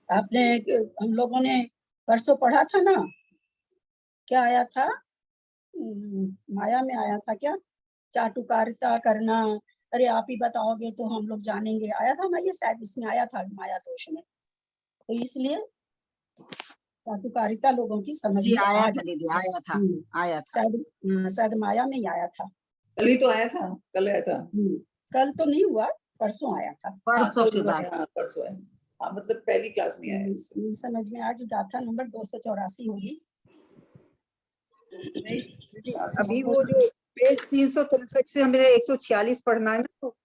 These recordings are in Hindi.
आपने हम लोगों ने परसों पढ़ा था ना, क्या आया था? माया में आया था क्या? चाटुकारिता करना। अरे आप ही बताओगे तो हम लोग जानेंगे, आया था ना ये, शायद इसमें आया था माया दोष में। तो इसलिए चाटुकारिता लोगों की समझ में आया था दीदी, आया था, आया था। शायद माया में ही आया था। कल ही तो आया था, कल आया था। कल तो नहीं हुआ, परसों आया था। परसों की बात। परसों है, हाँ, मतलब पहली क्लास में आया। समझ में आज गाथा नंबर 284 होगी। अभी वो जो पेज 363 से हमें 146 पढ़ना है ना, तो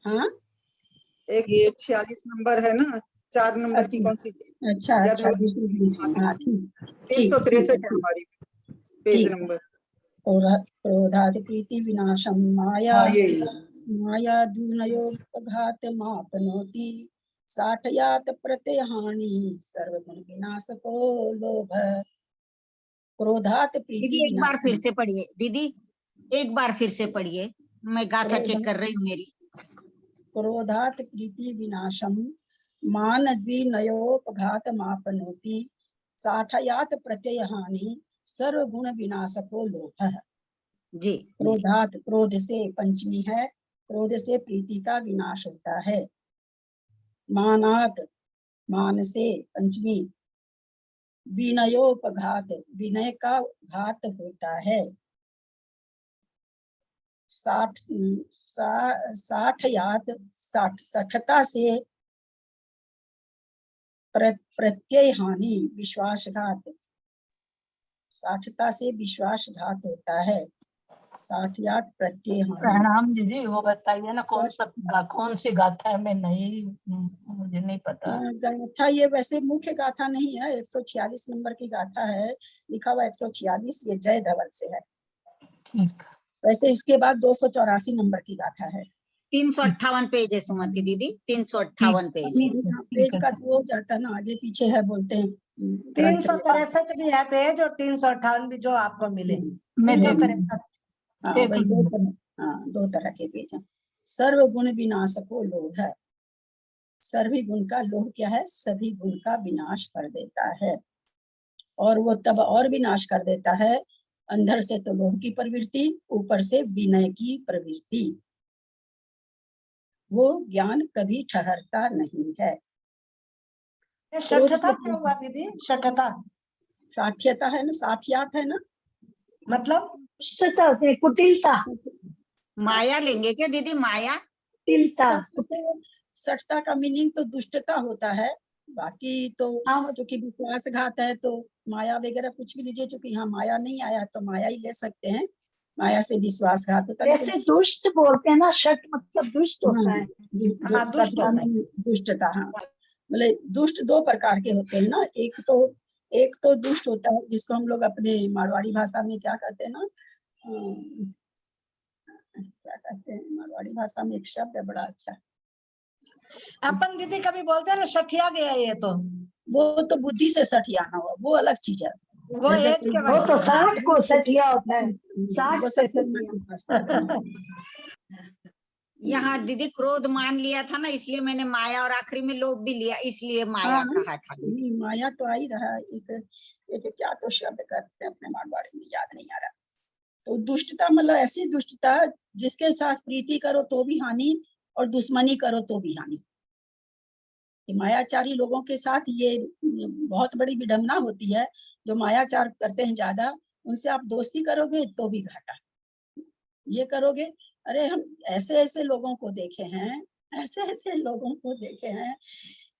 हाँ, एक 46 नंबर है ना, 4 नंबर की कौन सी? अच्छा, 363 है हमारी पेज नंबर। क्रोधादि प्रीति विनाशम माया, माया दूनयोपघात मापनोति, साठयात प्रत्यय हानि सर्वगुण विनाशको लोभ। क्रोधात प्रीति दीदी एक बार फिर से पढ़िए, दीदी एक बार फिर से पढ़िए, मैं गाथा चेक कर रही हूँ मेरी। क्रोधात प्रीति विनाशम मान द्विनयोपघात मापनोति, साठयात प्रत्यय हानि सर्वगुण विनाशको लोभ। जी, क्रोधात, क्रोध से पंचमी है, क्रोध से प्रीति का विनाश होता है। मानात, मान से पंचमी, विनयोपघात, विनय का घात होता है। साठयात, सठता से प्रत्यय हानि विश्वासघात, साठता से विश्वासघात होता है। साठयात प्रत्यय हानि। प्रणाम दीदी, वो बताइए ना कौन सी गाथा है? मैं नहीं, मुझे नहीं पता गाथा। ये वैसे मुख्य गाथा नहीं है, 146 नंबर की गाथा है, लिखा हुआ 146, ये जय धवल से है। ठीक। वैसे इसके बाद 284 नंबर की गाथा है। 358 पेज है सुमति दीदी, 358 पेज का वो जाता ना, आगे पीछे है बोलते हैं। 363 भी है पेज और 358 भी जो आपको मिले। मैं 363 दो तरह के पेज हैं। सर्व गुण विनाशको लोभ है। सभी गुण का लोभ क्या है? सभी गुण का विनाश कर देता है। और वो तब और विनाश कर देता है, अंदर से तो लोभ की प्रवृत्ति, ऊपर से विनय की प्रवृत्ति। वो ज्ञान कभी ठहरता नहीं है। शठता क्या हुआ दीदी? शठता साठ्यता है ना, साठियात है ना, मतलब कुटिलता। माया लेंगे क्या दीदी? माया, सठता का मीनिंग तो दुष्टता होता है। बाकी तो जो कि विश्वासघात है तो माया वगैरह कुछ भी लीजिए, चूंकि यहाँ माया नहीं आया तो माया ही ले सकते हैं। माया से विश्वासघात होता है। जैसे दुष्ट बोलते हैं ना, शठ मतलब दुष्ट होता है। दुष्टता, हाँ, मतलब दुष्ट दो प्रकार के होते हैं ना। एक तो दुष्ट होता है जिसको हम लोग अपने मारवाड़ी भाषा में क्या कहते हैं ना, क्या कहते हैं मारवाड़ी भाषा में, एक शब्द है बड़ा अच्छा, अपन दीदी कभी बोलते हैं ना सठिया गया, ये तो वो तो बुद्धि से सठियाना हुआ, वो अलग चीज है। वो एज के वो तो 60 को सठिया होता है, 60 यहाँ दीदी क्रोध मान लिया था ना, इसलिए मैंने माया, और आखिरी में लोभ भी लिया, इसलिए माया कहा था। माया तो आ ही रहा। एक क्या तो शब्द कहते हैं अपने मारवाड़ी में, याद नहीं आ रहा। तो दुष्टता मतलब ऐसी दुष्टता जिसके साथ प्रीति करो तो भी हानि और दुश्मनी करो तो भी हानि। मायाचारी लोगों के साथ ये बहुत बड़ी विडंबना होती है। जो मायाचार करते हैं ज्यादा, उनसे आप दोस्ती करोगे तो भी घाटा, ये करोगे। अरे हम ऐसे ऐसे लोगों को देखे हैं,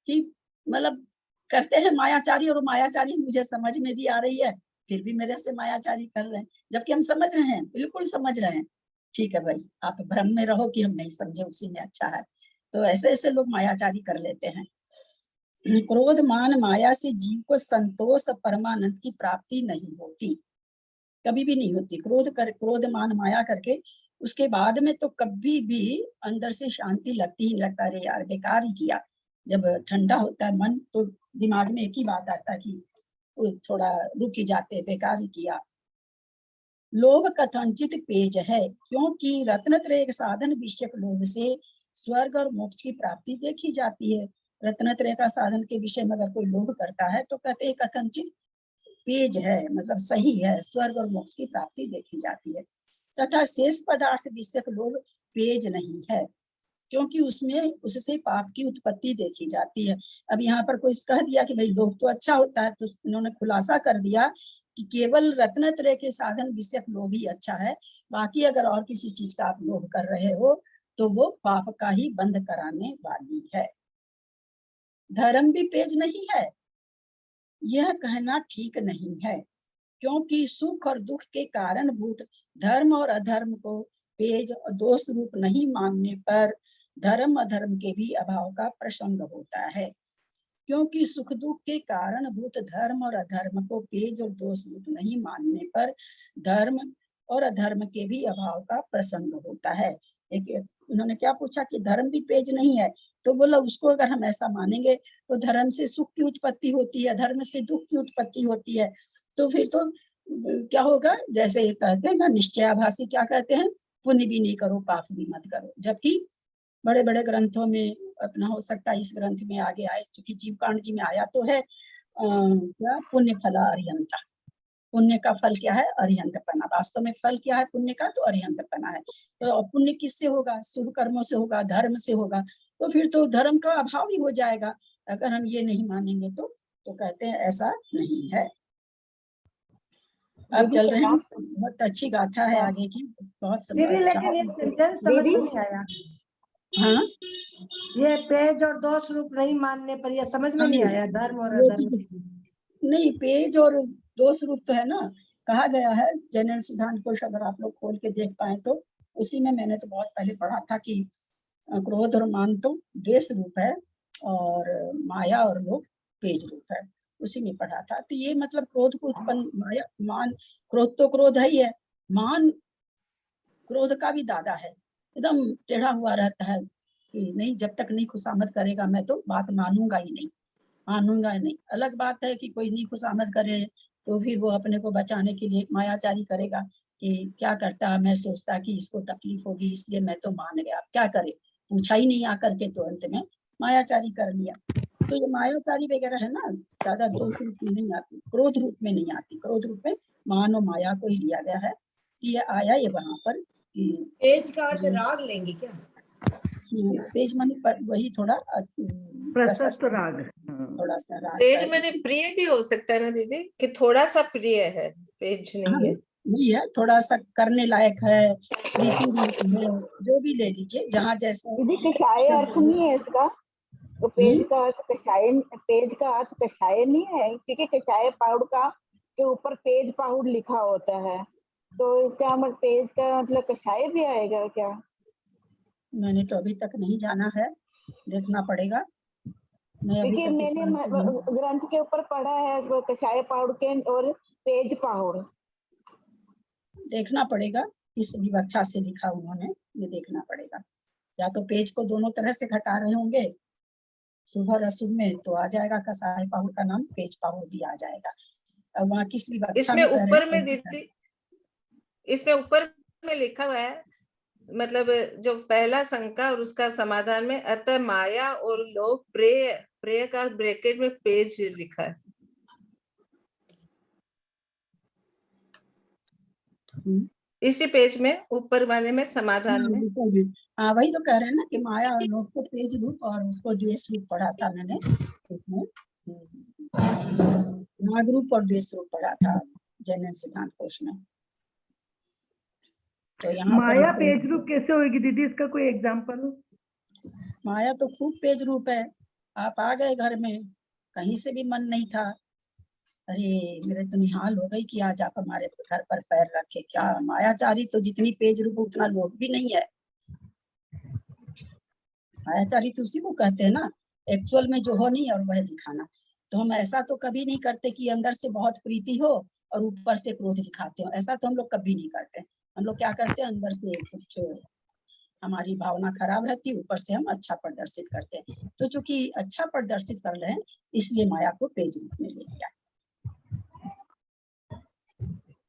कि मतलब करते हैं मायाचारी, और मायाचारी मुझे समझ में भी आ रही है, फिर भी मेरे से मायाचारी कर रहे हैं, जबकि हम समझ रहे हैं, बिल्कुल समझ रहे हैं। ठीक है भाई, आप भ्रम में रहो कि हम नहीं समझे, उसी में अच्छा है। तो ऐसे ऐसे लोग मायाचारी कर लेते हैं। क्रोध मान माया से जीव को संतोष परमानंद की प्राप्ति नहीं होती, कभी भी नहीं होती। क्रोध मान माया करके उसके बाद में तो कभी भी अंदर से शांति लगती ही लगता है, यार बेकार ही किया। जब ठंडा होता है मन तो दिमाग में एक ही बात आता है कि थोड़ा रुक ही जाते, बेकार ही किया। लोभ कथंचित पेज है, क्योंकि रत्नत्रय साधन विषयक लोभ से स्वर्ग और मोक्ष की प्राप्ति देखी जाती है। रत्नत्रय का साधन के विषय में अगर कोई लोभ करता है तो कहते हैं कथंचित पेज है, मतलब सही है, स्वर्ग और मोक्ष की प्राप्ति देखी जाती है। तथा शेष पदार्थ विषयक लोभ पेज नहीं है, क्योंकि उसमें उससे पाप की उत्पत्ति देखी जाती है। अब यहाँ पर कोई कह दिया कि भाई लोभ तो अच्छा होता है, तो उन्होंने खुलासा कर दिया कि केवल रत्नत्रय के साधन विषयक लोभ ही अच्छा है, बाकी अगर और किसी चीज का आप लोभ कर रहे हो तो वो पाप का ही बंध कराने वाली है। धर्म भी पेज नहीं है, यह कहना ठीक नहीं है, क्योंकि सुख और दुख के कारणभूत धर्म और अधर्म को पेज और दोष रूप नहीं मानने पर धर्म अधर्म के भी अभाव का प्रसंग होता है। क्योंकि सुख दुख के कारणभूत धर्म और अधर्म को पेज और दोष रूप नहीं मानने पर धर्म और अधर्म के भी अभाव का प्रसंग होता है। एक उन्होंने क्या पूछा कि धर्म भी पेज नहीं है, तो बोला उसको अगर हम ऐसा मानेंगे तो धर्म से सुख की उत्पत्ति होती है, धर्म से दुख की उत्पत्ति होती है, तो फिर तो क्या होगा, जैसे कहते हैं ना निश्चयाभासी क्या कहते हैं, पुण्य भी नहीं करो पाप भी मत करो। जबकि बड़े बड़े ग्रंथों में अपना हो सकता है इस ग्रंथ में आगे आए, क्योंकि जीवकांड जी में आया तो है क्या पुण्य फला अरिहंता, पुण्य का फल क्या है, अरिहंतपना। वास्तव में फल क्या है पुण्य का, तो अरिहंतपना है। तो पुण्य किससे होगा, शुभ कर्मों से होगा, धर्म से होगा, तो फिर तो धर्म का अभाव ही हो जाएगा अगर हम ये नहीं मानेंगे तो कहते हैं ऐसा नहीं है। अब चल रहे हैं, बहुत अच्छी गाथा है आगे की, बहुत दीदी लेकिन ये सेंटेंस समझ में नहीं आया। हाँ ये पेज और दोष रूप नहीं मानने पर ये समझ में नहीं आया, धर्म और वो अधर्म। चीज नहीं, पेज और दोष रूप तो है ना, कहा गया है जनरल सिद्धांत कोश, अगर आप लोग खोल के देख पाए तो उसी में मैंने तो बहुत पहले पढ़ा था कि क्रोध और मान तो द्वेष रूप है और माया और लोभ पेज रूप है, उसी में पढ़ा था। तो ये मतलब क्रोध को उत्पन्न, माया मान, क्रोध तो क्रोध है ही है, मान क्रोध का भी दादा है, एकदम टेढ़ा हुआ रहता है कि नहीं जब तक नहीं खुशामद करेगा मैं तो बात मानूंगा ही नहीं, मानूंगा नहीं। अलग बात है कि कोई नहीं खुशामद करे तो फिर वो अपने को बचाने के लिए मायाचारी करेगा कि क्या करता है, मैं सोचता कि इसको तकलीफ होगी इसलिए मैं तो मान गया, अब क्या करे, पूछा ही नहीं आकर के, तो अंत में मायाचारी कर लिया। तो ये मायाचारी वगैरह है ना, ज्यादा दोष रूप में नहीं आती, क्रोध रूप में नहीं आती, क्रोध रूप में मान और माया को ही लिया गया है कि ये आया ये वहां पर कि पेज का अर्थ राग लेंगे क्या? पेज माने पर वही थोड़ा प्रशस्त राग। थोड़ा सा राग पेज मैंने प्रिय भी हो सकता है ना दीदी, कि थोड़ा सा प्रिय है, पेज नहीं है। नहीं है, थोड़ा सा करने लायक है, प्रीति रूप है, जो भी ले लीजिए जहाँ जैसा। दीदी कषाय अर्थ नहीं है इसका, तो पेज का अर्थ कषाय, पेज का अर्थ कषाय नहीं है, क्योंकि कषाय पाउड का के ऊपर पेज पाउड लिखा होता है, तो इसका मतलब पेज का मतलब कषाय भी आएगा क्या? मैंने तो अभी तक नहीं जाना है, देखना पड़ेगा। मैं अभी क्योंकि तक इस मैंने ग्रंथ के ऊपर पढ़ा है कषाय पाउड के और पेज पाउड, देखना पड़ेगा किस विवक्षा से लिखा उन्होंने, ये देखना पड़ेगा। या तो पेज को दोनों तरह से घटा रहे होंगे शुभ और अशुभ में, तो आ जाएगा कसाय पाउड का नाम, पेज पाउड भी आ जाएगा। अब वहाँ किस विवक्षा इसमें ऊपर में दीदी, इसमें ऊपर में लिखा हुआ है, मतलब जो पहला शंका और उसका समाधान में अतः माया और लोभ प्रेय, प्रेय का ब्रैकेट में पेज लिखा है। इसी पेज में ऊपर वाले में समाधान में। हाँ वही तो कह रहे हैं ना कि माया और लोभ को पेज रूप और उसको द्वेष रूप पढ़ा था मैंने, इसमें नाग रूप और द्वेष रूप पढ़ा था जनरल सिद्धांत कोश में। तो यहाँ माया पेज रूप कैसे होगी दीदी, इसका कोई एग्जांपल? माया तो खूब पेज रूप है, आप आ गए घर में, कहीं से भी मन नहीं था, अरे मेरे तो निहाल हो गई कि आज आप हमारे घर पर पैर रखे, क्या मायाचारी तो जितनी पेज रूप उतना लोभ भी नहीं है। मायाचारी तो उसी को कहते हैं ना, एक्चुअल में जो हो नहीं और वह दिखाना। तो हम ऐसा तो कभी नहीं करते कि अंदर से बहुत प्रीति हो और ऊपर से क्रोध दिखाते हो, ऐसा तो हम लोग कभी नहीं करते। हम लोग क्या करते हैं, अंदर से कुछ हमारी भावना खराब रहती है, ऊपर से हम अच्छा प्रदर्शित करते हैं। तो चूंकि अच्छा प्रदर्शित कर रहे हैं इसलिए माया को पेज रूप में ले लिया।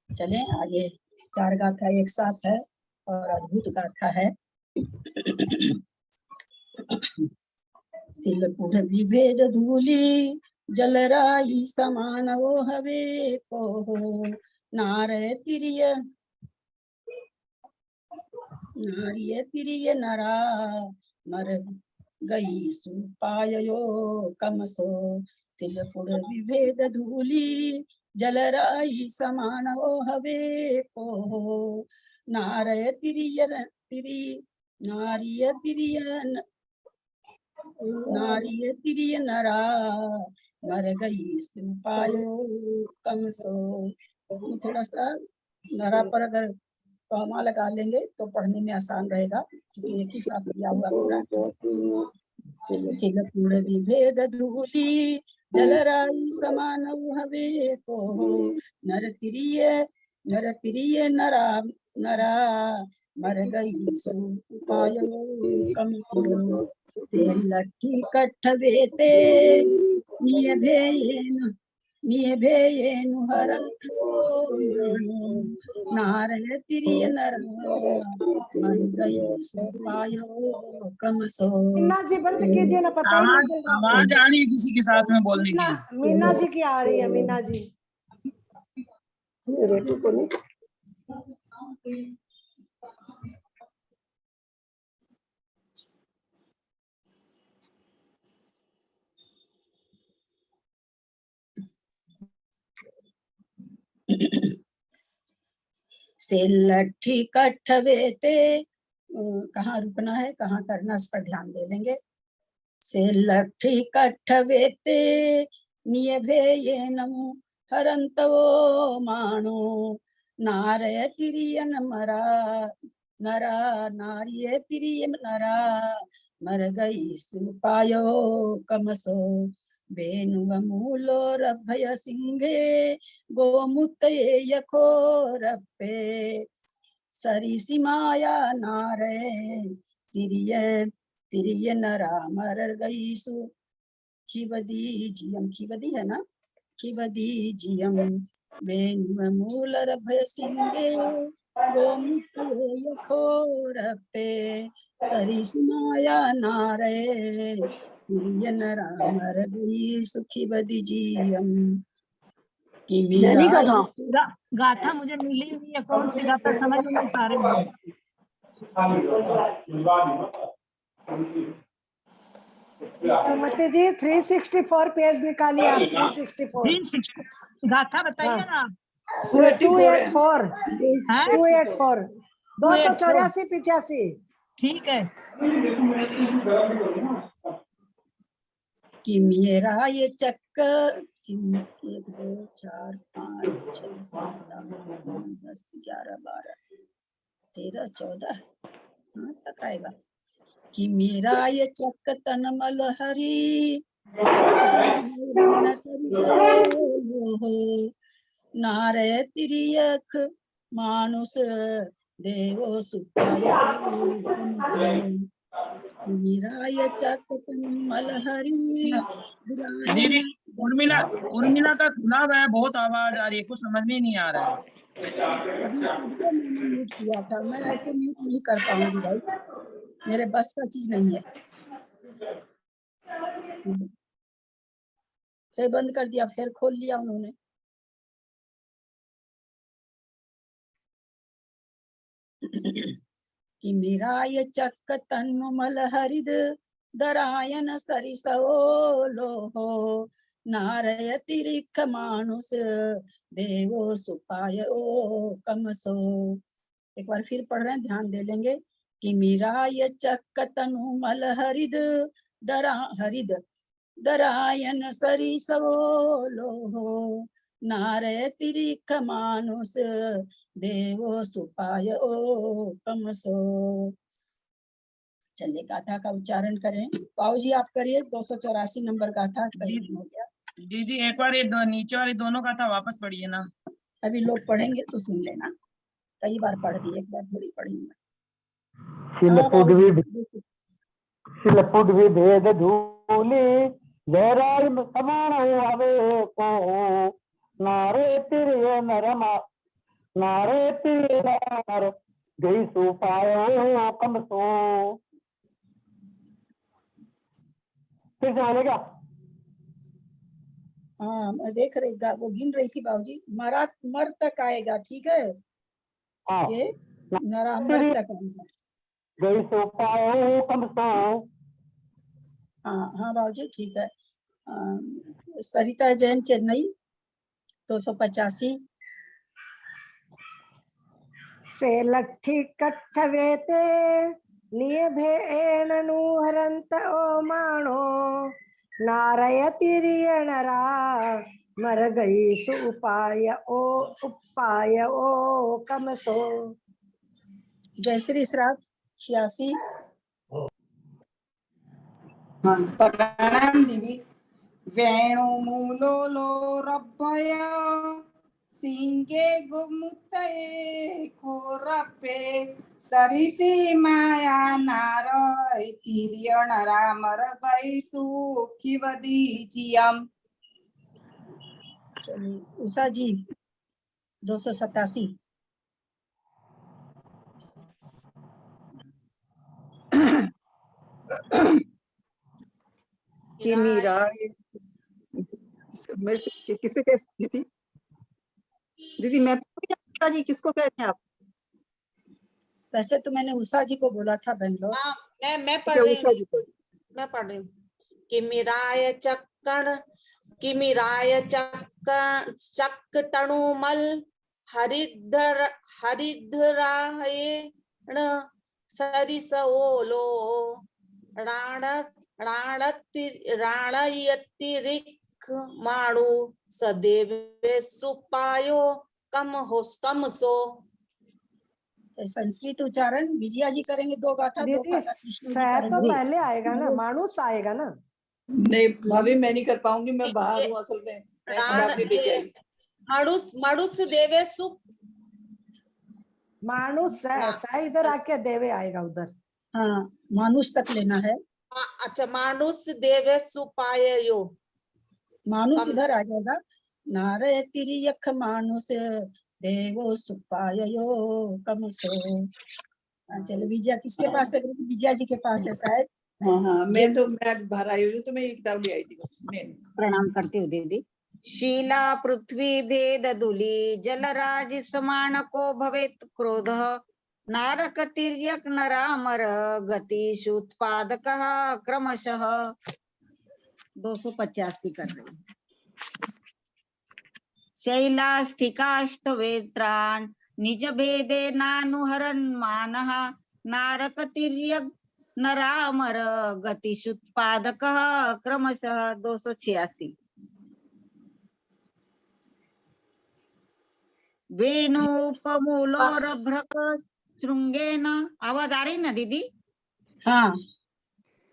चले आगे 4 गाथा एक साथ है और अद्भुत गाथा है। सिलपुढ़ विभेद धूली जलराई समान वो हवे को नारय तिरिय नरा मर गई सुपायो कमसो। सिलपुढ़ विभेद धूली जलराई समान वो हवे को नारय तिरिय नरा मर गई सुपायो कमसो। थोड़ा सा नरा पर अगर कॉमा लगा लेंगे तो पढ़ने में आसान रहेगा, क्योंकि एक ही साथ दिया हुआ पूरा। सिलपुढ़ विभेद धूली जलराई समान हवे को नर तिरिय नरा मर गई सुपायो कमसो। से लट्ठी कट्ठवेते नियभेयेनु हरंतो नारय तिरिय नर मर गई सुपायो कमसो। मीना जी बंद कीजिए ना, पता ही नहीं चल रहा। आवाज आ रही है किसी के साथ में बोलने की? मीना जी की आ रही है, मीना जी। से लट्ठी कट्ठवेते, कहाँ रुकना है कहाँ करना इस पर ध्यान दे लेंगे। से लट्ठी कट्ठवेते नियभेयेनु हरंतो मानो नारय तिरिय नरा मर गई सुपायो कमसो। वेणुगमूलोरभय सिंहे गोमुतये यखोरप्पे सरिसिमाया नारे तिरिय नरा मर गई सु। खिवदी है ना, खिवदी जियम वेणुगमूलोरभय सिंहे गोमुतये यखोरप्पे सरिसिमाया नारे तिरिय नरा मर गई सुखी बदी जीयम। गाथा मुझे मिली हुई है, कौन सी गाथा समझ में नहीं पा रही हूँ। सुमति जी 364 पेज निकालिए आप। 364 गाथा बताइए ना। 284 हाँ? 284 284 ठीक है। कि मेरा ये चक्कर 1 2 4 5 6 7 8 9 10 11 12 13 14 तक आएगा। कि मेरा ये चक्क तन मल हरी नारे तिरियख मानुष देवो सुपायो मेरा ये चक्क तन मल हरी। दीदी उर्मिला का खुला हुआ है, बहुत आवाज आ रही है, कुछ समझ में नहीं आ रहा है। मैंने म्यूट किया था, मैं ऐसे म्यूट नहीं कर पाऊंगी भाई, मेरे बस का चीज नहीं है। फिर बंद कर दिया, फिर खोल लिया उन्होंने। कि मेरा ये चक्क तनु मल हरिद दरायन सरिसो लोहो नारय तिरिख मानुष देवो सुपाय ओ कमसो। एक बार फिर पढ़ रहे हैं, ध्यान दे लेंगे। कि मेरा ये चक्क तनु मल हरिद दरायन सरिसो लोहो नारय तिरिख मानुष देवो सुपाय ओ कमसो। चलिए गाथा का उच्चारण करें। पाऊ जी आप करिए। 284 नंबर गाथा हो गया। दीदी एक बार ये नीचे वाली दोनों गाथा वापस पढ़िए ना। अभी लोग पढ़ेंगे तो सुन लेना, कई बार पढ़ दी, एक बार थोड़ी पढ़ी। शिलपुट विभेद धूली जयराय समान हवे को नारे तिरिय नारे तीर गई सो पायो कम सो। फिर जाने का हाँ मैं देख रही वो गिन रही थी बाबूजी। मरा मर तक आएगा, ठीक है, हाँ ये नरा मर तक आएगा। गई सो पायो कम सो। हाँ हाँ बाबूजी ठीक है। सरिता जैन चेन्नई 285। से लट्ठी कट्ठवेते निये भेणनु हरंत ओ माणो नारय तिरियणरा मर गई सु उपाय ओ कमसो। जयश्री श्राद्ध 86। हाँ प्रणाम दीदी। वेणुमूलो रब्बय सिंगे गुमुतये खोरपे सरिसी माया नारय तिरियण रामर गई सुखी वदीजियम। चलिए उषा जी 287। कि मीरा मेरे से किसे कहती थी दीदी? मैं जी किसको कहते हैं आप? वैसे तो मैंने उषा जी को बोला था बेंगलोर। हाँ मैं पढ़ रही हूँ, मैं पढ़ रही हूँ। किमिराय चक्कटणुमल हरिद्रायण सरिसओलो राणयतिरिक् माणु सदेवे सुपायो कमसो। संस्कृत उच्चारण विजया जी करेंगे, 2 गाथा 2 दीदी पादा कृष्ण जी सह तो करेंगे। पहले आएगा ना, मानुस आएगा ना। नहीं भाभी मैं नहीं कर पाऊंगी, मैं बाहर हूँ असल में। मैं किताब नहीं लेके आई। माणुस देवे सु मानुस सह इधर आके देवे आएगा उधर। हाँ मानुष तक लेना है। अच्छा मानुष देवे सुपायो, मानुष इधर आ जाएगा। नारे तिरियख मानुष देवो सुपायो कमसो। चलो विजया किसके पास है? विजया जी के पास है शायद। हाँ हाँ मैं आज बाहर आई हुई तो मैं ये किताब ले आई थी बस। प्रणाम करती हूँ दीदी। शीला पृथ्वी भेद धूलि जलराज समान को भवेत क्रोध नारक तिर्यक नरामर गतिषु उत्पादकः क्रमशः। 285 कर रही हूँ। शैलास्थिकाष्टवेत्रान् निज भेदे नानुहरन् मानः नारक तिर्यक नरामर गतिषु उत्पादकः क्रमशः। 286। वेणुपमूलोरभ्रक श्रृंगेन, आवाज आ रही ना दीदी? हाँ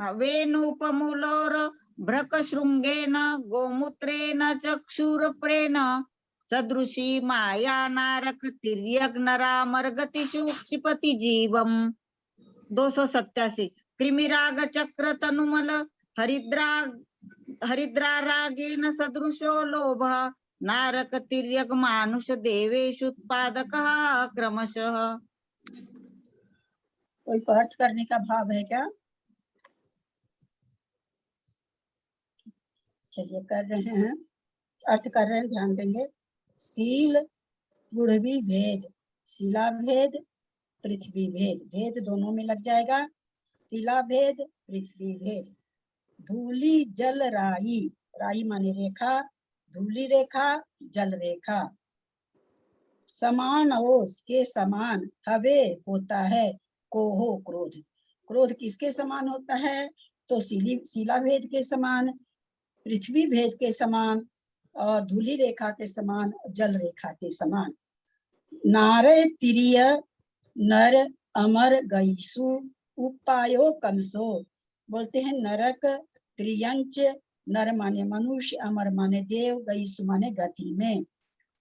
वेणुपमूलोर भ्रक श्रृंगेन गोमूत्रेण चक्षुरप्रेण सदृशी माया नारक तिर्यक नरामर गतिषु क्षिपति जीवम। 287। कृमिराग चक्र तनुमल हरिद्रारागेन सदृशो लोभ नारक तिर्यक मानुष देवेषु उत्पादकः क्रमशः। कोई अर्थ करने का भाव है क्या? चलिए कर रहे हैं, अर्थ कर रहे हैं, ध्यान देंगे। शील पृथ्वी भेद, शिला भेद पृथ्वी भेद, भेद दोनों में लग जाएगा। शिला भेद पृथ्वी भेद। धूली जल राई, राई माने रेखा, धूली रेखा जल रेखा। समान ओस के समान हवे होता है कोहो क्रोध, क्रोध किसके समान होता है? तो शिला भेद के समान, पृथ्वी भेद के समान और धूली रेखा के समान, जल रेखा के समान। नारे तिरिय नर अमर गईसु उपायो कमसो। बोलते हैं नरक त्रियंच, नर माने मनुष्य, अमर माने देव, गईसु माने गति में,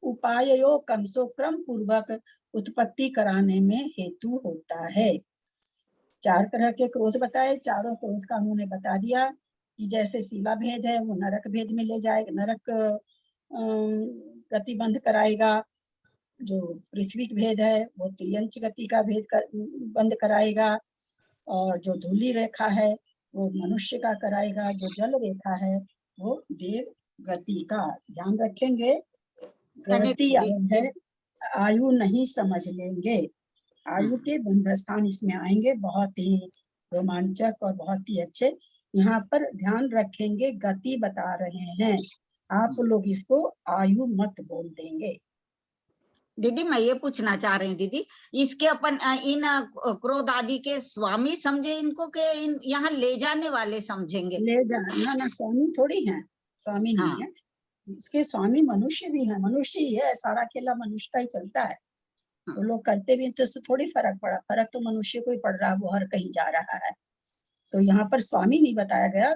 उपायो कमसो क्रम पूर्वक उत्पत्ति कराने में हेतु होता है। 4 तरह के क्रोध बताए, चारों क्रोध का उन्होंने बता दिया कि जैसे शिला भेद है वो नरक भेद में ले जाएगा, नरक गति बंद कराएगा। जो पृथ्वी भेद है वो त्रियंच गति का भेद बंद कराएगा, और जो धूली रेखा है वो मनुष्य का कराएगा, जो जल रेखा है वो देव गति का। ध्यान रखेंगे, गति है, आयु नहीं समझ लेंगे। आयु के बंध स्थान इसमें आएंगे, बहुत ही रोमांचक और बहुत ही अच्छे। यहाँ पर ध्यान रखेंगे, गति बता रहे हैं, आप लोग इसको आयु मत बोल देंगे। दीदी मैं ये पूछना चाह रही हूँ दीदी, इसके अपन इन क्रोध आदि के स्वामी समझे इनको के इन यहाँ ले जाने वाले समझेंगे? ले जाना ना, स्वामी थोड़ी है, स्वामी नहीं है, इसके स्वामी मनुष्य भी है, मनुष्य ही है, सारा खेला मनुष्य का ही चलता है। तो लोग करते भी तो थोड़ी फर्क पड़ा, फर्क तो मनुष्य को ही पड़ रहा है, वो हर कहीं जा रहा है। तो यहाँ पर स्वामी नहीं बताया गया।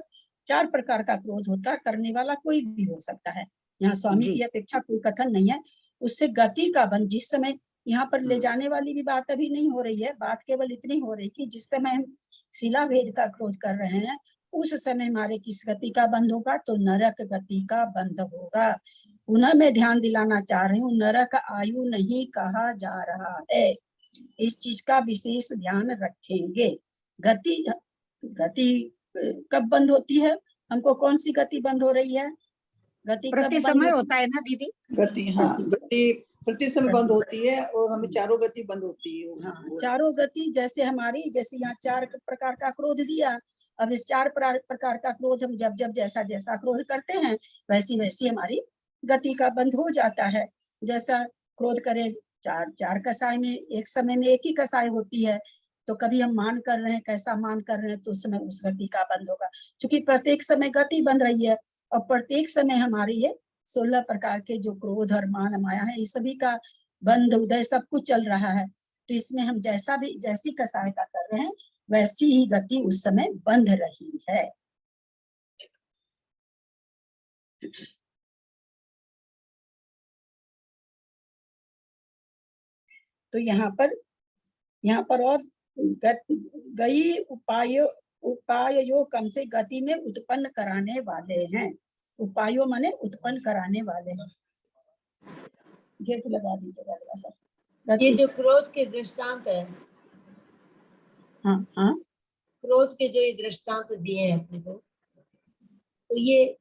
4 प्रकार का क्रोध होता है, करने वाला कोई भी हो सकता है, यहाँ स्वामी की अपेक्षा कोई कथन नहीं है। उससे गति का बंध, जिस समय यहाँ पर ले जाने वाली भी बात अभी नहीं हो रही है, बात केवल इतनी हो रही कि जिस समय हम शिला भेद का क्रोध कर रहे हैं उस समय हमारे किस गति का बंध होगा, तो नरक गति का बंध होगा। पुनः मैं ध्यान दिलाना चाह रही हूँ, नरक आयु नहीं कहा जा रहा है, इस चीज का विशेष ध्यान रखेंगे। गति कब बंद होती है, हमको कौन सी गति बंद हो रही है? गति प्रति समय होता है ना दीदी? गति, हाँ, गति प्रति समय बंद होती है, और हमें चारों गति बंद होती है। हाँ, चारों गति जैसे हमारी, जैसे यहाँ 4 प्रकार का क्रोध दिया, अब इस 4 प्रकार का क्रोध हम जब जब जैसा जैसा क्रोध करते हैं वैसी वैसी हमारी गति का बंद हो जाता है। जैसा क्रोध करे, 4 कसाय में एक समय में एक ही कसाय होती है, तो कभी हम मान कर रहे हैं, कैसा मान कर रहे हैं, तो उस समय उस गति का बंद होगा। क्योंकि प्रत्येक समय गति बन रही है, और प्रत्येक समय हमारी ये 16 प्रकार के जो क्रोध और मान माया है, इस सभी का बंद उदय सब कुछ चल रहा है। तो इसमें हम जैसी कसायता कर रहे हैं वैसी ही गति उस समय बंध रही है। तो यहाँ पर और गई उपायो कम से गति में उत्पन्न कराने वाले हैं। उपायो माने उत्पन्न कराने वाले हैं। गेट लगा दीजिएगा थोड़ा सा। ये जो क्रोध के दृष्टांत है, हाँ, क्रोध के जो ये दृष्टांत दिए हैं अपने को, तो ये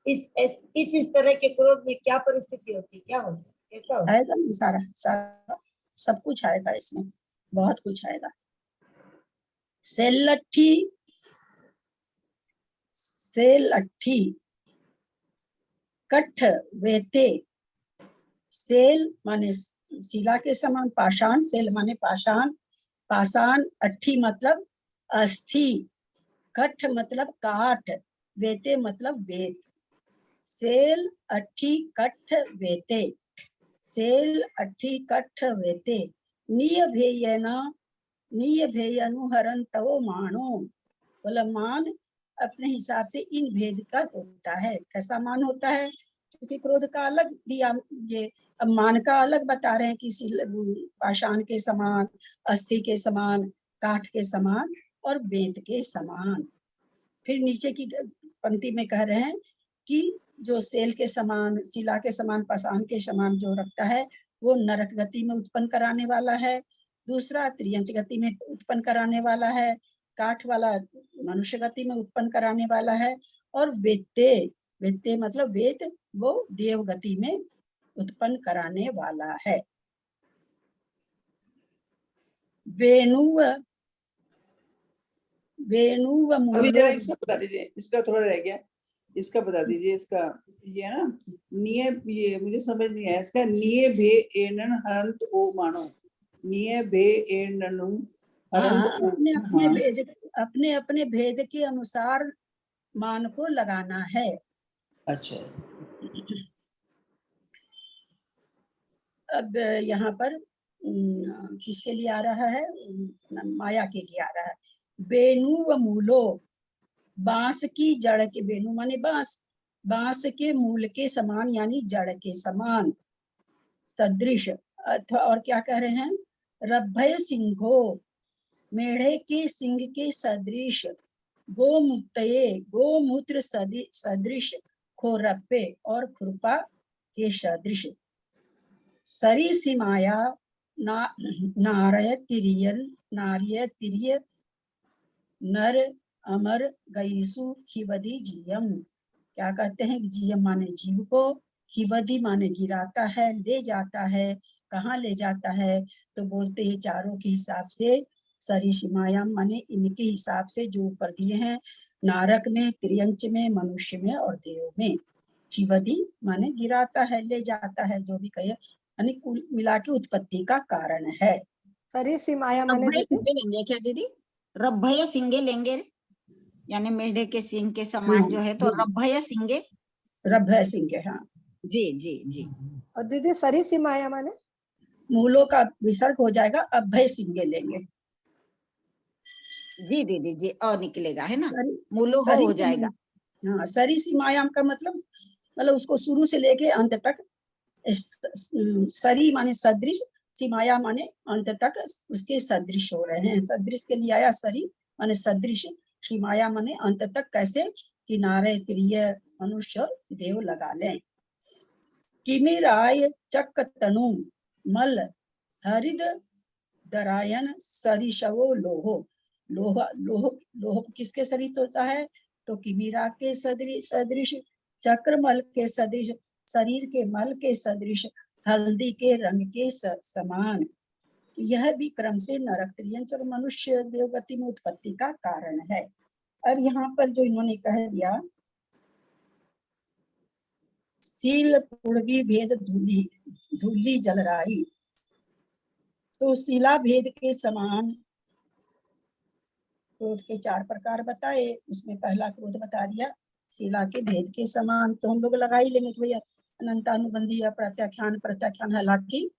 इस तरह के क्रोध में क्या परिस्थिति होती है, क्या होता है, कैसा होता है? आएगा ना, सारा सब कुछ आएगा, इसमें बहुत कुछ आएगा। सेलट्ठी कठ वेते, सेल माने शिला के समान, पाषाण, सेल माने पाषाण, पाषाण, अट्ठी मतलब अस्थि, कठ मतलब काठ, वेते मतलब वेत। सेल अट्ठी कठ वेते, सेल अट्ठी कठ वेते, नियभेयनु तवो मानो। बोला मान अपने हिसाब से इन भेद का होता है। कैसा मान होता है? क्योंकि क्रोध का अलग दिया, ये अब मान का अलग बता रहे हैं कि पाषाण के समान, अस्थि के समान, काठ के समान और वेद के समान। फिर नीचे की पंक्ति में कह रहे हैं कि जो सेल के समान, शिला के समान, पाषाण के समान जो रखता है वो नरक गति में उत्पन्न कराने वाला है। दूसरा त्रियंच गति में उत्पन्न कराने वाला है। काठ वाला मनुष्य गति में उत्पन्न कराने वाला है। और वेत्ते मतलब वेद, वो देव गति में उत्पन्न कराने वाला है। वेणुव अभी जरा इसका बता दीजिए, इसका थोड़ा रह गया, इसका बता दीजिए। इसका ये ना ये मुझे समझ नहीं आया। इसका निये भे एनन हरंत ओ मानो, निये भे एननु हरंत ओ, अपने अपने भेद के अनुसार मान को लगाना है। अच्छा, अब यहाँ पर किसके लिए आ रहा है? माया के लिए आ रहा है। बेनु व मूलो, बांस की जड़ के, बेनु माने बांस, बांस के मूल के समान यानी जड़ के समान, सदृश। अथवा और क्या कह रहे हैं? रभय सिंहो, मेढ़े के सिंह के सदृश, गोमूत्र सदृश, खोरप्पे और खुरपा के सदृश। सरिसीमाया नारय तिरिय नर अमर गईसु खिवदी जीयम। क्या कहते हैं कि जीयम माने जीव को, खिवदी माने गिराता है, ले जाता है। कहाँ ले जाता है? तो बोलते हैं चारों के हिसाब से, सरिसीमायाम माने इनके हिसाब से जो ऊपर दिए हैं, नारक में, त्रियंच में, मनुष्य में और देव में। खिवदी माने गिराता है, ले जाता है, जो भी कहे, यानी कुल मिला के उत्पत्ति का कारण है। सरिसीमाया माने रब्भय दीदी सिंगे लेंगे क्या दीदी? रब्भय सिंगे लेंगे, यानी मेढे के सिंग के समान जो है, तो रब्भय सिंगे। रब्भय सिंगे, हाँ जी जी जी। और दीदी सरिसीमाया माने मूलों का विसर्ग हो जाएगा, अभय सिंगे लेंगे। जी दीदी जी, और निकलेगा है ना, सरी- मूलो हो सरिसीमा- जाएगा। हाँ, सरिसीमायाम का मतलब उसको शुरू से लेके अंत तक, सरी माने सदृश, सीमाया माने अंत तक उसके सदृश हो रहे हैं। सदृश के लिए आया सरी माने सदृश, सीमाया माने अंत तक, कैसे? किनारे त्रिय मनुष्य और देव लगा लें। किमिराय चक तनु मल हरिद दरायन सरिशवो लोहो। लोह लोह लोह किसके सरित होता है? तो किमीरा के सदृश, चक्रमल के सदृश, शरीर के मल के सदृश, हल्दी के रंग के समान। यह भी क्रम से नरक, त्रियंच और मनुष्य देवगति में उत्पत्ति का कारण है। अब यहाँ पर जो इन्होंने कह दिया, सील पूर्वी भेद धूली, धूली जलराई, तो शिला भेद के समान क्रोध के 4 प्रकार बताए। उसमें पहला क्रोध बता दिया, शिला के भेद के समान, तो हम लोग लगा ही लेंगे भैया अनंतानुबंधी या प्रत्याख्यान। प्रत्याख्यान हालांकि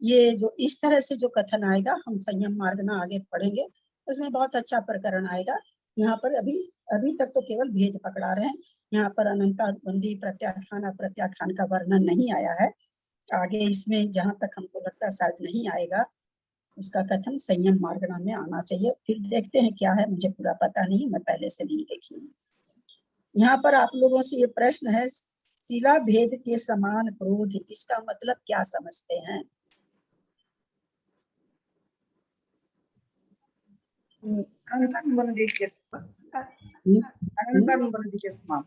ये जो इस तरह से जो कथन आएगा, हम संयम मार्ग ना आगे पढ़ेंगे, उसमें बहुत अच्छा प्रकरण आएगा। यहाँ पर अभी तक तो केवल भेद पकड़ा रहे हैं। यहाँ पर अनंतानुबंधी, प्रत्याख्यान, अप्रत्याख्यान का वर्णन नहीं आया है। आगे इसमें जहाँ तक हमको लगता है शायद नहीं आएगा, उसका कथन संयम मार्गना में आना चाहिए। फिर देखते हैं क्या है, मुझे पूरा पता नहीं, मैं पहले से नहीं देखी हूँ। यहाँ पर आप लोगों से ये प्रश्न है, शिला भेद के समान क्रोध, इसका मतलब क्या समझते हैं? अनंतानुबंधी के समान।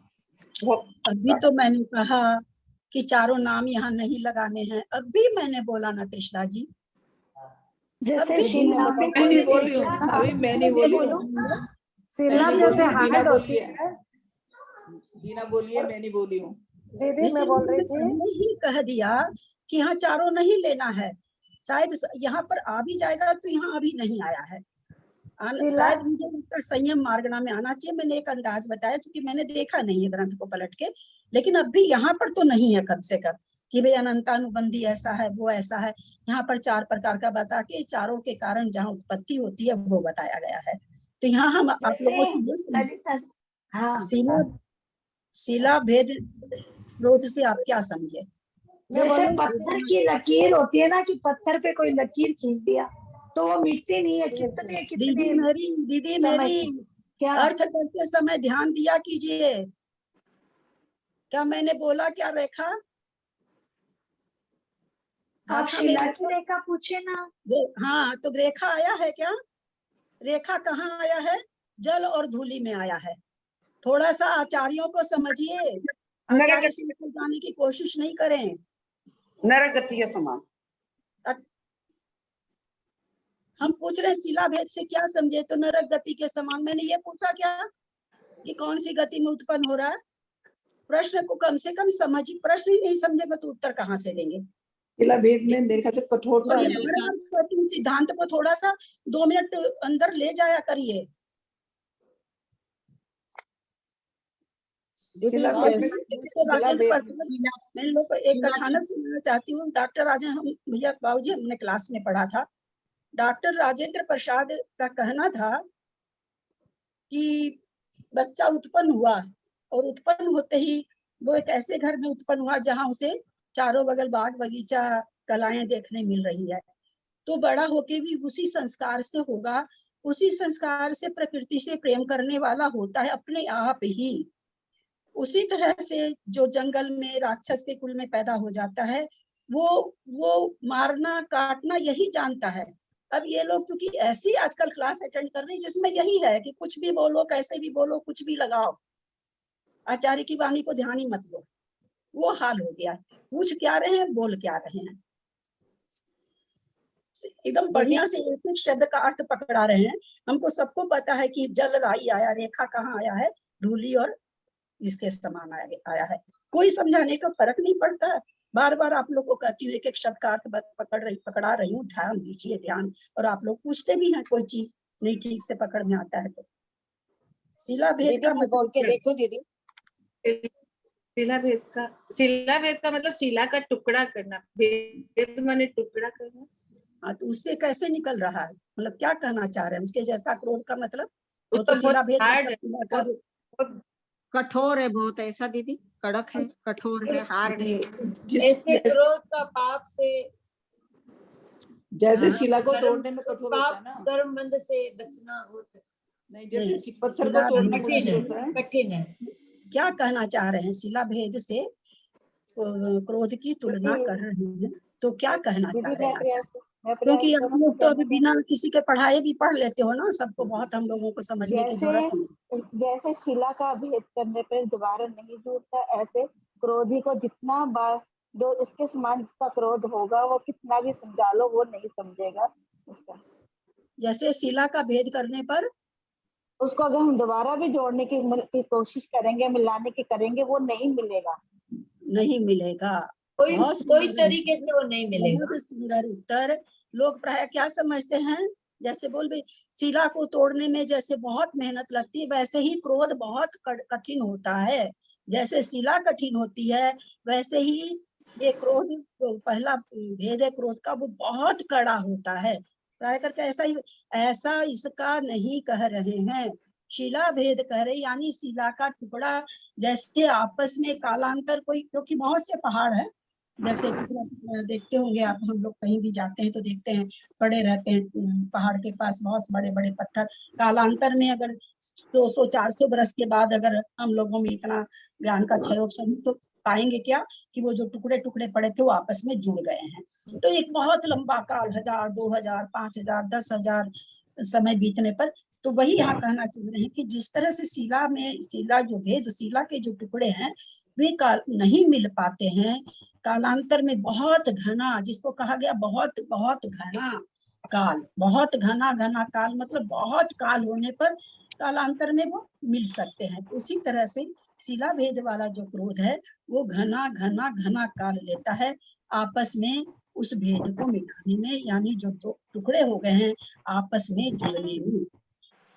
अभी तो मैंने कहा कि चारों नाम यहाँ नहीं लगाने हैं, अभी मैंने बोला ना कृष्णा जी। जैसे अभी शिला में मैं नहीं बोल रही हूँ, अभी मैं नहीं बोल रही हूँ। शिला जैसे हार्ड होती है। बिना बोलिए, मैं नहीं बोली हूँ। दीदी मैं बोल रही थी, मैंने ही कह दिया कि यहाँ चारों नहीं लेना है, शायद यहाँ पर आ भी जाएगा, तो यहाँ अभी नहीं आया है। शायद मुझे लगता संयम मार्गना में आना चाहिए। मैंने एक अंदाज बताया, क्योंकि मैंने देखा नहीं है ग्रंथ को पलट के, लेकिन अब भी यहाँ पर तो नहीं है कम से कम कि भाई अनंतानुबंधी ऐसा है, वो ऐसा है। यहाँ पर 4 प्रकार का बता के चारों के कारण जहाँ उत्पत्ति होती है वो बताया गया है। तो यहाँ हम आप लोगों से शिला भेद क्रोध से आप क्या समझे? जैसे पत्थर की लकीर होती है ना, कि पत्थर पे कोई लकीर खींच दिया तो वो मिटती नहीं है। कितने दीदी मेरी क्या अर्थ करते समय ध्यान दिया कीजिए। क्या मैंने बोला क्या रेखा? आप शिला की रेखा पूछे ना। हाँ, तो रेखा आया है क्या? रेखा कहाँ आया है? जल और धूलि में आया है। थोड़ा सा आचार्यों को समझिए, आचार्य से जाने की कोशिश नहीं करें। नरक गति के समान। हम पूछ रहे हैं शिला भेद से क्या समझे, तो नरक गति के समान। मैंने ये पूछा क्या कि कौन सी गति में उत्पन्न हो रहा है? प्रश्न को कम से कम समझिए। प्रश्न ही नहीं समझेगा तो उत्तर कहाँ से देंगे? शिला भेद में मेरे ख्याल से कठोरता है। सिद्धांत को थोड़ा सा 2 मिनट अंदर ले जाया करिए। मैं लोग को एक कथानक सुनाना चाहती हूँ। डॉक्टर राजेंद्र, हम भैया बाबूजी हमने क्लास में पढ़ा था, डॉक्टर राजेंद्र प्रसाद का कहना था कि बच्चा उत्पन्न हुआ और उत्पन्न होते ही वो एक ऐसे घर में उत्पन्न हुआ जहाँ उसे चारों बगल बाग बगीचा कलाएं देखने मिल रही है। तो बड़ा होके भी उसी संस्कार से होगा, उसी संस्कार से प्रकृति से प्रेम करने वाला होता है अपने आप ही। उसी तरह से जो जंगल में राक्षस के कुल में पैदा हो जाता है, वो मारना काटना यही जानता है। अब ये लोग क्योंकि ऐसी आजकल क्लास अटेंड कर रही है जिसमें यही है कि कुछ भी बोलो, कैसे भी बोलो, कुछ भी लगाओ, आचार्य की वाणी को ध्यान ही मत दो, वो हाल हो गया। पूछ क्या रहे हैं, बोल क्या रहे हैं, एकदम बढ़िया से एक एक शब्द का अर्थ पकड़ा रहे हैं। हमको सबको पता है कि जल राई आया, रेखा कहाँ आया है, धूली और इसके समान आया है। कोई समझाने का फर्क नहीं पड़ता है। बार बार आप लोग को कहती हूँ, एक एक शब्द का अर्थ पकड़ा रही हूँ, ध्यान दीजिए ध्यान। और आप लोग पूछते भी हैं कोई चीज नहीं ठीक से पकड़ में आता है तो। शिला भेद का मैं बोल के देखो दीदी। शिला भेद का मतलब शिला का टुकड़ा करना, भेद माने टुकड़ा करना। हाँ, तो उससे कैसे निकल रहा है, मतलब क्या कहना चाह रहे हैं उसके जैसा क्रोध का मतलब? वो उसका तो शिला भेद कठोर है बहुत, ऐसा दीदी, कड़क है, कठोर है, हार्ड है। ऐसे क्रोध का पाप से, जैसे शिला को तोड़ने में कठोर होता है ना, कर्म बंध से बचना होता है। नहीं, जैसे पत्थर को तोड़ने में होता है, कठिन है। क्या कहना चाह रहे हैं? शिला भेद से क्रोध की तुलना कर रहे हैं, तो क्या कहना चाह रहे हैं? क्योंकि हम लोग तो अभी बिना किसी के पढ़ाए भी पढ़ लेते हो ना, सबको बहुत हम लोगों को समझने की जरूरत नहीं। जैसे शिला का भेद करने पर दोबारा नहीं जुड़ता, ऐसे क्रोधी को जितना बार जो इसके समान जिसका क्रोध होगा वो कितना भी समझा लो वो नहीं समझेगा उसका। जैसे शिला का भेद करने पर उसको अगर हम दोबारा भी जोड़ने की कोशिश करेंगे, मिलाने की करेंगे, वो नहीं मिलेगा, नहीं मिलेगा। कोई तरीके से वो नहीं मिलेगा। बहुत सुंदर उत्तर। लोग प्राय क्या समझते हैं, जैसे बोल भी शिला को तोड़ने में जैसे बहुत मेहनत लगती है, वैसे ही क्रोध बहुत कठिन होता है। जैसे शिला कठिन होती है, वैसे ही ये क्रोध जो पहला भेद है क्रोध का, वो बहुत कड़ा होता है। प्राय करके ऐसा इसका नहीं कह रहे हैं, शिला भेद कह रहे, यानी शिला का टुकड़ा। जैसे आपस में कालांतर कोई, क्योंकि बहुत से पहाड़ है, जैसे देखते होंगे आप, हम लोग कहीं भी जाते हैं तो देखते हैं पड़े रहते हैं पहाड़ के पास बहुत बड़े बड़े पत्थर। कालांतर में अगर 200-400 बरस के बाद अगर हम लोगों में इतना ज्ञान का क्षय तो पाएंगे क्या कि वो जो टुकड़े टुकड़े पड़े थे वो आपस में जुड़ गए हैं। तो एक बहुत लंबा काल, 1000, 2000, 5000, 10,000 समय बीतने पर, तो वही यहाँ कहना चाह रहे हैं कि जिस तरह से शिला जो भेद, शिला के जो टुकड़े हैं वे काल नहीं मिल पाते हैं, कालांतर में बहुत घना, जिसको कहा गया बहुत बहुत घना काल, बहुत घना घना काल, मतलब बहुत काल होने पर कालांतर में वो मिल सकते हैं। उसी तरह से शिला भेद वाला जो क्रोध है वो घना घना घना काल लेता है आपस में उस भेद को मिटाने में, यानी जो दो टुकड़े हो गए हैं आपस में जुड़ने में।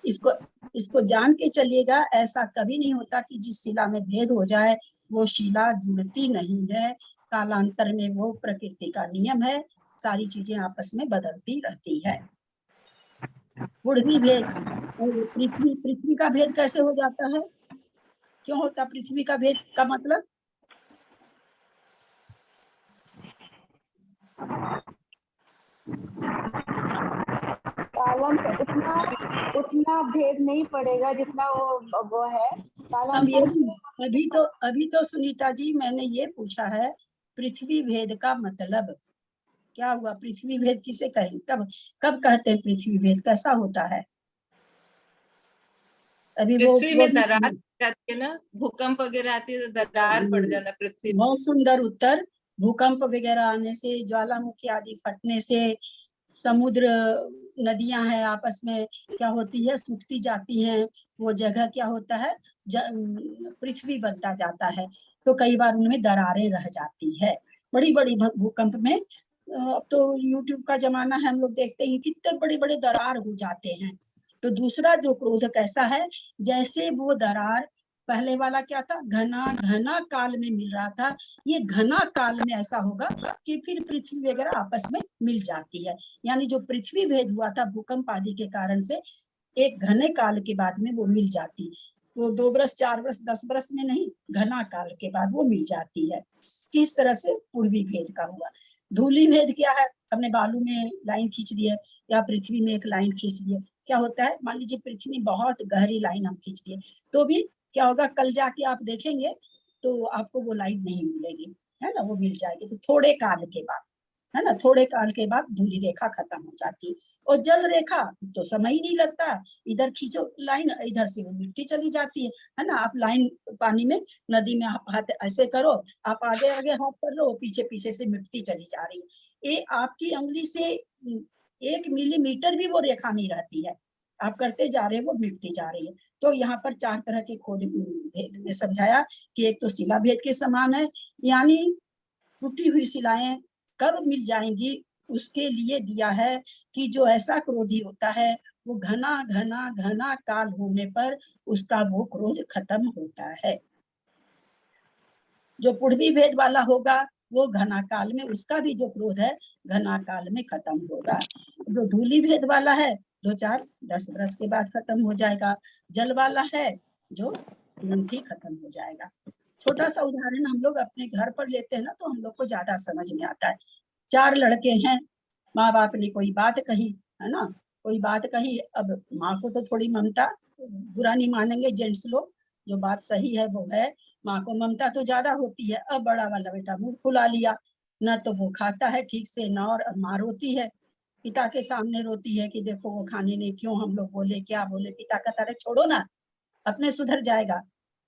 इसको जान के चलिएगा, ऐसा कभी नहीं होता कि जिस शिला में भेद हो जाए वो शिला जुड़ती नहीं है। कालांतर में वो प्रकृति का नियम है, सारी चीजें आपस में बदलती रहती है। पृथ्वी भेद, पृथ्वी का भेद कैसे हो जाता है? क्यों होता पृथ्वी का भेद का मतलब? कालम उतना भेद नहीं पड़ेगा जितना वो है। अभी तो सुनीता जी मैंने ये पूछा है पृथ्वी भेद का मतलब क्या हुआ? पृथ्वी भेद किसे कहें, कब कहते हैं पृथ्वी भेद, कैसा होता है? अभी पृथ्वी में दरार जाती है ना, भूकंप वगैरह आती है तो दरार पड़ जाना पृथ्वी। बहुत सुंदर उत्तर। भूकंप वगैरह आने से, ज्वालामुखी आदि फटने से, समुद्र नदियां हैं आपस में क्या होती है, सूखती जाती हैं, वो जगह क्या होता है, पृथ्वी बनता जाता है। तो कई बार उनमें दरारें रह जाती है बड़ी बड़ी भूकंप में। अब तो YouTube का जमाना है, हम लोग देखते हैं कितने बड़े बड़े दरार हो जाते हैं। तो दूसरा जो क्रोध कैसा है, जैसे वो दरार पहले वाला क्या था, घना घना काल में मिल रहा था, ये घना काल में ऐसा होगा कि फिर पृथ्वी वगैरह आपस में मिल जाती है। यानी जो पृथ्वी भेद हुआ था भूकंप आदि के कारण से, एक घने काल के बाद में वो मिल जाती है। वो 2 बरस 4 बरस 10 बरस में नहीं, घना काल के बाद वो मिल जाती है। किस तरह से पूर्वी भेद का हुआ। धूली भेद क्या है, हमने बालू में लाइन खींच दी है या पृथ्वी में एक लाइन खींच दी है, क्या होता है, मान लीजिए पृथ्वी में बहुत गहरी लाइन हम खींच दिए तो भी क्या होगा, कल जाके आप देखेंगे तो आपको वो लाइन नहीं मिलेगी। है ना, वो मिल जाएगी। तो थोड़े काल के बाद, है ना, थोड़े काल के बाद धूली रेखा खत्म हो जाती है। और जल रेखा तो समय ही नहीं लगता, इधर खींचो लाइन, इधर से वो मिटती चली जाती है ना। आप लाइन पानी में, नदी में आप हाथ ऐसे करो, आप आगे आगे हाथ कर रहे हो, पीछे पीछे से मिटती चली जा रही है। ये आपकी उंगली से 1 मिलीमीटर भी वो रेखा नहीं रहती है, आप करते जा रहे हो, वो मिटती जा रही है। तो यहाँ पर 4 तरह के खोज भेद में समझाया कि एक तो शिला भेद के समान है, यानी टूटी हुई शिलाएं कब मिल जाएंगी उसके लिए दिया है कि जो ऐसा क्रोधी होता है वो घना घना घना काल होने पर उसका वो क्रोध खत्म होता है। जो पूर्वी भेद वाला होगा वो घना काल में, उसका भी जो क्रोध है घना काल में खत्म होगा। जो धूली भेद वाला है 2-4-10 वर्ष के बाद खत्म हो जाएगा। जल वाला है जो तुरंत ही खत्म हो जाएगा। छोटा सा उदाहरण हम लोग अपने घर पर लेते हैं ना, तो हम लोग को ज्यादा समझ में आता है। 4 लड़के हैं, माँ बाप ने कोई बात कही, है ना, कोई बात कही। अब माँ को तो थोड़ी ममता, बुरा नहीं मानेंगे जेंट्स लोग, जो बात सही है वो है, माँ को ममता तो ज्यादा होती है। अब बड़ा वाला बेटा मुंह फुला लिया, ना तो वो खाता है ठीक से, ना, और माँ रोती है, पिता के सामने रोती है कि देखो वो खाने नहीं, क्यों हम लोग बोले, क्या बोले। पिता कहता है छोड़ो ना, अपने सुधर जाएगा।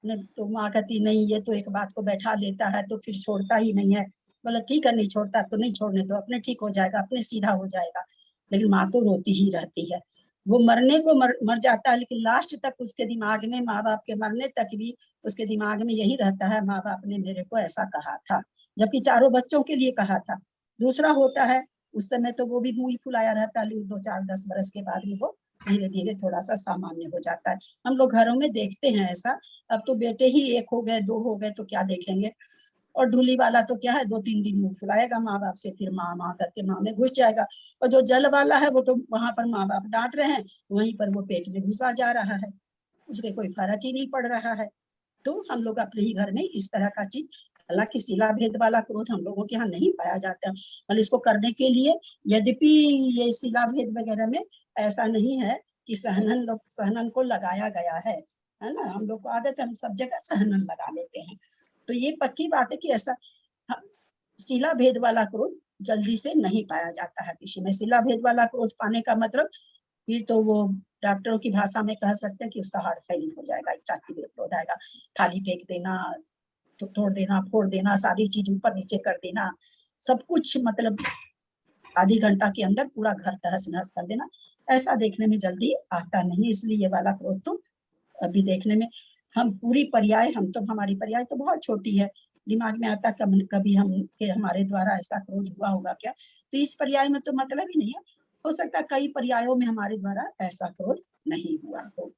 नहीं तो माँ कहती नहीं, ये तो एक बात को बैठा लेता है तो फिर छोड़ता ही नहीं है। बोला ठीक है, नहीं छोड़ता तो नहीं छोड़ने दो, अपने ठीक हो जाएगा, अपने सीधा हो जाएगा। लेकिन माँ तो रोती ही रहती है। वो मरने को मर जाता है, लेकिन लास्ट तक उसके दिमाग में, माँ बाप के मरने तक भी उसके दिमाग में यही रहता है, माँ बाप ने मेरे को ऐसा कहा था, जबकि चारों बच्चों के लिए कहा था। दूसरा होता है उस समय तो वो भी मुंह ही फुलाया रहता है, 2-4-10 बरस के बाद में वो धीरे धीरे थोड़ा सा सामान्य हो जाता है। हम लोग घरों में देखते हैं ऐसा। अब तो बेटे ही 1 हो गए, 2 हो गए तो क्या देखेंगे। और धूली वाला तो क्या है, 2-3 दिन मुंह फुलाएगा माँ बाप से, फिर माँ माँ करके माँ में घुस जाएगा। और जो जल वाला है वो तो वहां पर माँ बाप डांट रहे हैं, वहीं पर वो पेट में घुसा जा रहा है, उसके कोई फर्क ही नहीं पड़ रहा है। तो हम लोग अपने ही घर में इस तरह का चीज, हालांकि शिला भेद वाला क्रोध हम लोगों के यहाँ नहीं पाया जाता, मतलब इसको करने के लिए, यद्यपि ये शिला भेद वगैरह में ऐसा नहीं है कि सहनन को लगाया गया है ना। हम लोग को आदत है, हम सब जगह सहनन लगा लेते हैं। तो ये पक्की बात है कि ऐसा शिला भेद वाला क्रोध जल्दी से नहीं पाया जाता है किसी में। शिला भेद वाला क्रोध पाने का मतलब फिर तो वो डॉक्टरों की भाषा में कह सकते हैं कि उसका हार्ट फेल हो जाएगा, छाती में क्रोध आएगा, थाली फेंक देना, तोड़ देना, फोड़ देना, सारी चीज ऊपर नीचे कर देना, सब कुछ, मतलब आधी घंटा के अंदर पूरा घर तहस नहस कर देना। ऐसा देखने में जल्दी आता नहीं, इसलिए ये वाला क्रोध तो अभी देखने में, हम पूरी पर्याय, हम तो, हमारी पर्याय तो बहुत छोटी है, दिमाग में आता कभी हम के हमारे द्वारा ऐसा क्रोध हुआ होगा क्या। तो इस पर्याय में तो मतलब ही नहीं है, हो सकता है कई पर्यायों में हमारे द्वारा ऐसा क्रोध नहीं हुआ हो।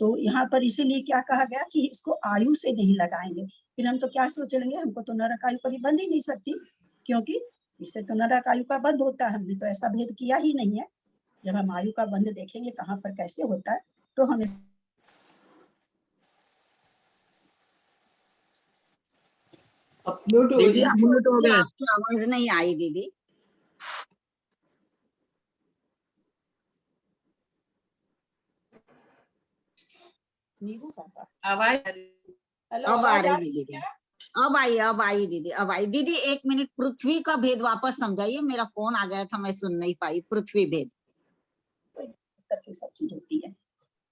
तो यहाँ पर इसीलिए क्या कहा गया कि इसको आयु से नहीं लगाएंगे। फिर हम तो क्या सोच लेंगे, हमको तो नरक आयु पर बंध ही नहीं सकती, क्योंकि इससे तो नरक आयु का बंध होता है, हमने तो ऐसा भेद किया ही नहीं है। जब हम आयु का बंध देखेंगे कहाँ पर कैसे होता है, तो हमें म्यूट हो दीदी गई। आप म्यूट हो गए। आपकी आवाज नहीं आई दीदी। आवाज हेलो, अब आ आवाज आ रही है रही है दीदी, क्या? अब आई दीदी, अब आई दीदी। 1 मिनट, पृथ्वी का भेद वापस समझाइए, मेरा फोन आ गया था, मैं सुन नहीं पाई। पृथ्वी भेद करके सब चीज होती है।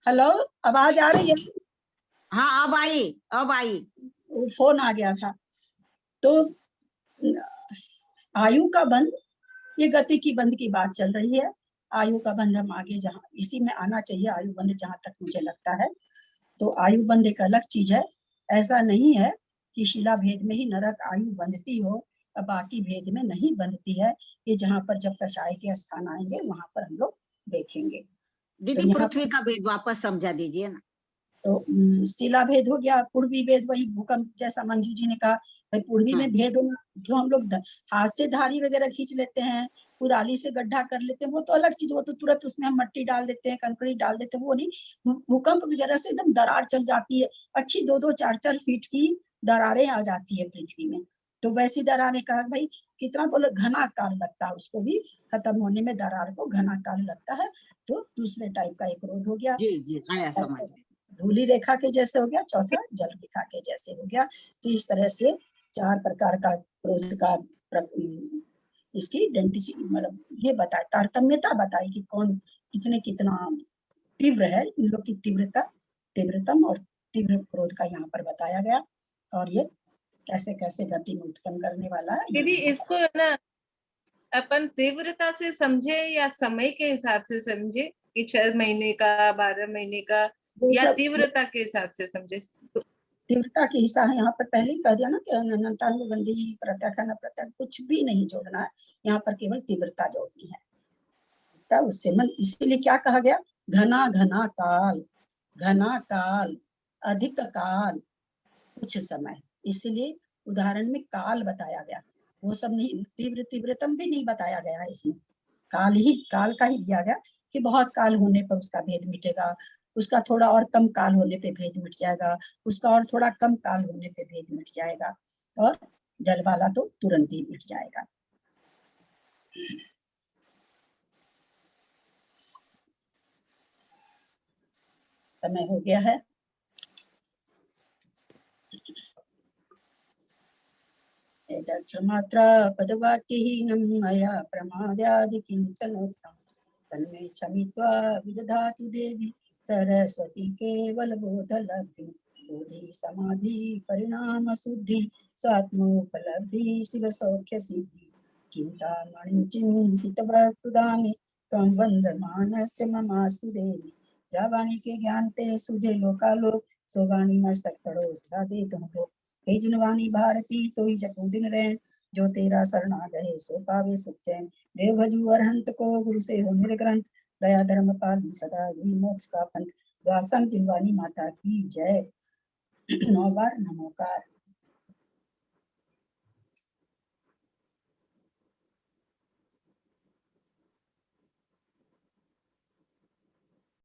हेलो, आवाज आ रही है? हाँ अब आई, अब आई। वो फोन आ गया था। तो आयु का बंध, ये गति की बंध की बात चल रही है। आयु का बंध हम आगे जहाँ इसी में आना चाहिए, आयु बंध जहां तक मुझे लगता है। तो आयु बंध एक अलग चीज है। ऐसा नहीं है कि शिला भेद में ही नरक आयु बंधती हो, बाकी भेद में नहीं बंधती है। ये जहाँ पर जब कषाय के स्थान आएंगे वहां पर हम लोग देखेंगे। दीदी यहाँ पृथ्वी का भेद वापस समझा दीजिए ना। तो शिला भेद हो गया, पूर्वी भेद वही भूकंप, जैसा मंजू जी ने कहा भाई पूर्वी में भेद होना, जो हम लोग हाथ से धारी वगैरह खींच लेते हैं, कुदाली से गड्ढा कर लेते हैं, वो तो अलग चीज, वो तो तुरंत उसमें हम मट्टी डाल देते हैं, कंकड़ी डाल देते हैं, वो नहीं। भूकंप वगैरह से एकदम दरार चल जाती है, अच्छी 2-2, 4-4 फीट की दरारें आ जाती है पृथ्वी में। तो वैसी दरारें कहा भाई कितना बोले घना काल लगता है, उसको भी खत्म होने में दरार को घना काल लगता है। तो दूसरे टाइप का एक क्रोध हो गया, जी जी आया समझ में। धूली रेखा के जैसे हो गया, चौथा जल रेखा के जैसे हो गया। तो इस तरह से 4 प्रकार का क्रोध का इसकी आइडेंटिटी मतलब ये बताए, तारतम्यता बताई कि कौन कितना तीव्र है, इन लोग की तीव्रतम और तीव्र क्रोध का यहाँ पर बताया गया, और ये कैसे कैसे गति में उत्पन्न करने वाला है। दीदी इसको है ना अपन तीव्रता से समझे या समय के हिसाब से समझे कि 6 महीने का 12 महीने का, या तीव्रता के हिसाब से समझे? तीव्रता के हिसाब है, यहाँ पर पहले ही कह दिया ना कि अनंतानुबंधी प्रत्यक्ष न प्रत्यक्ष कुछ भी नहीं जोड़ना है, यहाँ पर केवल तीव्रता जोड़नी है। तब उससे मन, इसीलिए क्या कहा गया, घना घना काल, घना काल, अधिक काल, कुछ समय, इसलिए उदाहरण में काल बताया गया, वो सब नहीं, तीव्रतम भी नहीं बताया गया है इसमें, काल का ही दिया गया कि बहुत काल होने पर उसका भेद मिटेगा, उसका थोड़ा और कम काल होने पे भेद मिट जाएगा, उसका और थोड़ा कम काल होने पे भेद मिट जाएगा, और जल वाला तो तुरंत ही मिट जाएगा। समय हो गया है। मात्रा पदवाक्यहीनं मया प्रमादादि किंचनोक्तं तन्मे क्षमित्वा विदधातु देवी सरस्वती केवलबोधलब्धि बोधि समाधि परिणाम शुद्धि स्वात्मोपलब्धि शिव सौख्य सिद्धि चिंतामणि चिंतितवस्तुदानि त्वं वन्दमानस्य ममास्तु देवी। जा वाणी के ज्ञान ते सुझे लोकालोक, सो वाणी मस्तक तड़ो सदा दे तुम लोग। हे जिनवानी भारती तो ही जपू दिन रहे, जो तेरा शरणा गए सो पावे सुख चैन। देव भजू अरहंत को गुरु से हो निर्ग्रंथ, दया धर्म पालू सदा ही मोक्ष का पंथ। द्वासम जिनवानी माता की जय। 9 बार नमोकार।